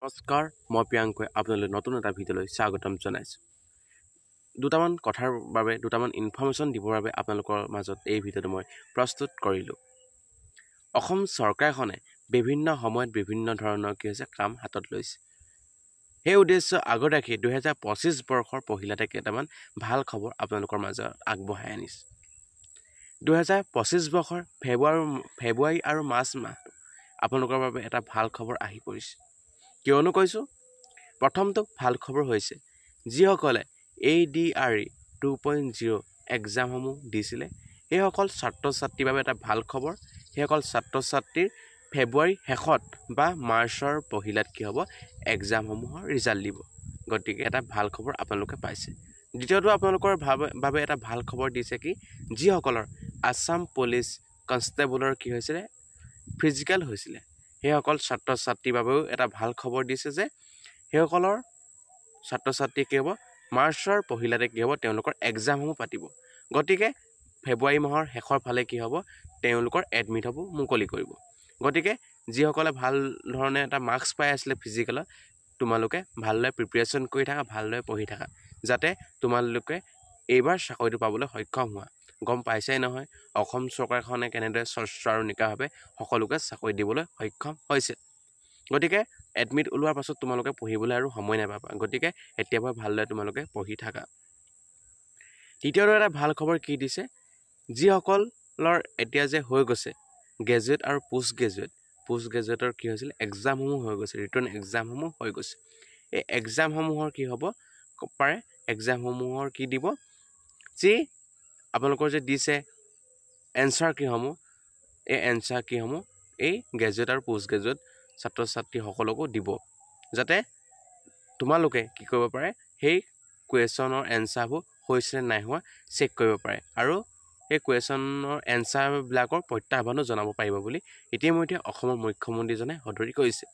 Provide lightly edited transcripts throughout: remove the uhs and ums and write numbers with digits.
নমস্কাৰ, মই প্ৰিয়াংকই আপোনালৈ নতুন এটা ভিডিঅ'লৈ স্বাগতম জনাইছোঁ। দুটামান কথাৰ বাবে দুটামান ইনফৰ্মেশ্যন দিবৰ বাবে আপোনালোকৰ মাজত এই ভিডিঅ'টো মই প্ৰস্তুত কৰিলোঁ। অসম চৰকাৰখনে বিভিন্ন সময়ত বিভিন্ন ধৰণৰ কাম হাতত লৈছে। সেই উদ্দেশ্য আগত ৰাখি 2025 বৰ্ষৰ পহিলাতে কেইটামান ভাল খবৰ আপোনালোকৰ মাজত আগবঢ়াই আনিছে। 2025 বৰ্ষৰ ফেব্ৰুৱাৰী আৰু মাৰ্চ মাহটো আপোনালোকৰ বাবে এটা ভাল খবৰ আহি পৰিছে। কিয়নো কৈছোঁ, প্ৰথমটো ভাল খবৰ হৈছে যিসকলে ADRE 2.0 এক্সামসমূহ দিছিলে সেইসকল ছাত্ৰ ছাত্ৰীৰ বাবে এটা ভাল খবৰ। সেইসকল ছাত্ৰ ছাত্ৰীৰ ফেব্ৰুৱাৰী শেষত বা মাৰ্চৰ পহিলাত এক্সামসমূহৰ ৰিজাল্ট দিব। গতিকে এটা ভাল খবৰ আপোনালোকে পাইছে। দ্বিতীয়টো আপোনালোকৰ বাবে এটা ভাল খবৰ দিছে কি, যিসকলৰ আছাম পুলিচ কনষ্টেবলৰ হৈছিলে ফিজিকেল হৈছিলে সেইসকল ছাত্ৰ ছাত্ৰীৰ বাবেও এটা ভাল খবৰ দিছে যে সেইসকলৰ ছাত্ৰ ছাত্ৰী মাৰ্চৰ পহিলাতে তেওঁলোকৰ এক্সামসমূহ পাতিব। গতিকে ফেব্ৰুৱাৰী মাহৰ শেষৰ ফালে তেওঁলোকৰ এডমিট হ'ব মুকলি কৰিব। গতিকে যিসকলে ভাল ধৰণে এটা মাৰ্কছ পাই আছিলে ফিজিকেলত, তোমালোকে ভালদৰে প্ৰিপেৰেশ্যন কৰি থাকা, ভালদৰে পঢ়ি থাকা, যাতে তোমালোকে এইবাৰ চাকৰিটো পাবলৈ সক্ষম হোৱা। গম পাইছাই নহয় অসম চৰকাৰখনে কেনেদৰে স্বচ্ছ আৰু নিকাভাৱে সকলোকে চাকৰি দিবলৈ সক্ষম হৈছে। গতিকে এডমিট ওলোৱাৰ পাছত তোমালোকে পঢ়িবলৈ আৰু সময় নাপাবা। গতিকে এতিয়াৰ পৰা ভালদৰে তোমালোকে পঢ়ি থাকা। দ্বিতীয়টো এটা ভাল খবৰ কি দিছে, যিসকলৰ এতিয়া যে হৈ গৈছে গ্ৰেজুৱেট আৰু পোষ্ট গ্ৰেজুৱেটৰ হৈছিলে এক্সামসমূহ হৈ গৈছে, ৰিটাৰ্ণ এক্সামসমূহ হৈ গৈছে। এই এক্সামসমূহৰ হ'ব পাৰে, এক্সামসমূহৰ দিব, যি আপোনালোকৰ যে দিছে এনচাৰ এই এনচাৰ এই গ্ৰেজুৱেট আৰু পোষ্ট গ্ৰেজুৱেট ছাত্ৰ ছাত্ৰীসকলকো দিব, যাতে তোমালোকে কৰিব পাৰে সেই কুৱেশ্যনৰ এনচাৰবোৰ হৈছে নাই হোৱা চেক কৰিব পাৰে আৰু সেই কুৱেশ্যনৰ এনচাৰবিলাকৰ প্ৰত্যাহ্বানো জনাব পাৰিব বুলি ইতিমধ্যে অসমৰ মুখ্যমন্ত্ৰীজনে সদৰি কৰিছে।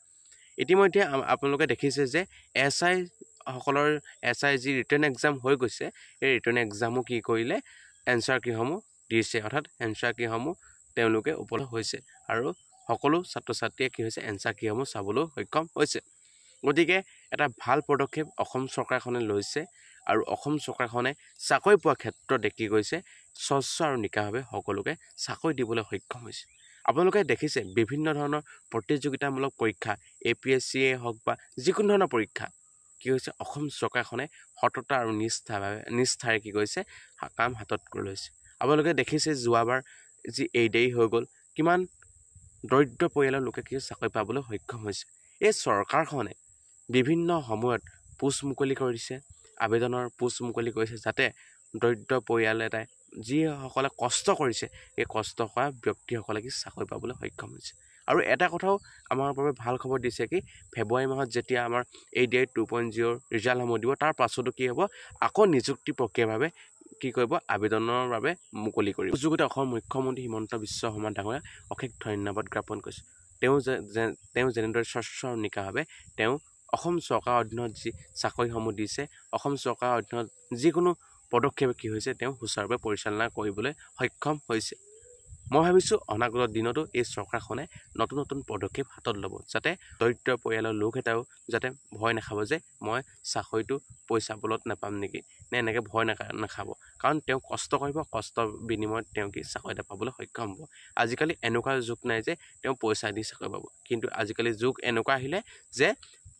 ইতিমধ্যে আপোনালোকে দেখিছে যে SI যি ৰিটাৰ্ণ এক্সাম হৈ গৈছে, এই ৰিটাৰ্ণ এক্সামো কৰিলে এনচাৰ দিছে, অৰ্থাৎ এনচাৰ তেওঁলোকে উপলব্ধ হৈছে আৰু সকলো ছাত্ৰ ছাত্ৰীয়ে এনচাৰ চাবলৈ সক্ষম হৈছে। গতিকে এটা ভাল পদক্ষেপ অসম চৰকাৰখনে লৈছে আৰু অসম চৰকাৰখনে চাকৰি পোৱাৰ ক্ষেত্ৰত স্বচ্ছ আৰু নিকাভাৱে সকলোকে চাকৰি দিবলৈ সক্ষম হৈছে। আপোনালোকে দেখিছে বিভিন্ন ধৰণৰ প্ৰতিযোগিতামূলক পৰীক্ষা APSCয়ে হওক বা যিকোনো ধৰণৰ পৰীক্ষা অসম চৰকাৰখনে সততা আৰু নিষ্ঠাৰে কাম হাতত লৈছে। আপোনালোকে দেখিছে যোৱাবাৰ যি ADRE হৈ গ'ল, কিমান দৰিদ্ৰ পৰিয়ালৰ লোকে চাকৰি পাবলৈ সক্ষম হৈছে। এই চৰকাৰখনে বিভিন্ন সময়ত পোষ্ট মুকলি কৰিছে, আবেদনৰ পোষ্ট মুকলি কৰিছে, যাতে দৰিদ্ৰ পৰিয়াল এটাই যিসকলে কষ্ট কৰিছে এই কষ্ট কৰা ব্যক্তিসকলে চাকৰি পাবলৈ সক্ষম হৈছে। আৰু এটা কথাও আমাৰ বাবে ভাল খবৰ দিছে কি, ফেব্ৰুৱাৰী মাহত যেতিয়া আমাৰ ADRE 2.0 ৰিজাল্টসমূহ দিব, তাৰ পাছতো আকৌ নিযুক্তি প্ৰক্ৰিয়াৰ বাবে আবেদনৰ বাবে মুকলি কৰিব। যোগতে অসমৰ মুখ্যমন্ত্ৰী হিমন্ত বিশ্ব শৰ্মা ডাঙৰীয়াক অশেষ ধন্যবাদ জ্ঞাপন কৰিছোঁ। তেওঁ যেনেদৰে স্বচ্ছ আৰু নিকাভাৱে অসম চৰকাৰৰ অধীনত যি চাকৰিসমূহ দিছে, অসম চৰকাৰৰ অধীনত যিকোনো পদক্ষেপ তেওঁ সুচাৰুৰূপে পৰিচালনা কৰিবলৈ সক্ষম হৈছে। মই ভাবিছোঁ অনাগত দিনতো এই চৰকাৰখনে নতুন নতুন পদক্ষেপ হাতত ল'ব, যাতে দৰিদ্ৰ পৰিয়ালৰ লোক এটাও যাতে ভয় নাখাব যে মই চাকৰিটো পইচা বলত নাপাম নেকি, এনেকৈ ভয় নাখাব। কাৰণ তেওঁ কষ্ট কৰিব, কষ্টৰ বিনিময়ত চাকৰি এটা পাবলৈ সক্ষম হ'ব। আজিকালি এনেকুৱা যুগ নাই যে তেওঁ পইচা দি চাকৰি পাব, কিন্তু আজিকালি যুগ এনেকুৱা আহিলে যে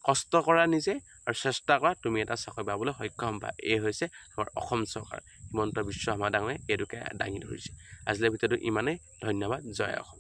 কষ্ট কৰা নিজে আৰু চেষ্টা কৰা, তুমি এটা চাকৰি পাবলৈ সক্ষম হ'বা। এই হৈছে আমাৰ অসম চৰকাৰ, হিমন্ত বিশ্ব শৰ্মা ডাঙৰীয়াই এইটোকে দাঙি ধৰিছে। আজিলৈ ভিডিঅ'টো ইমানেই। ধন্যবাদ। জয় অসম।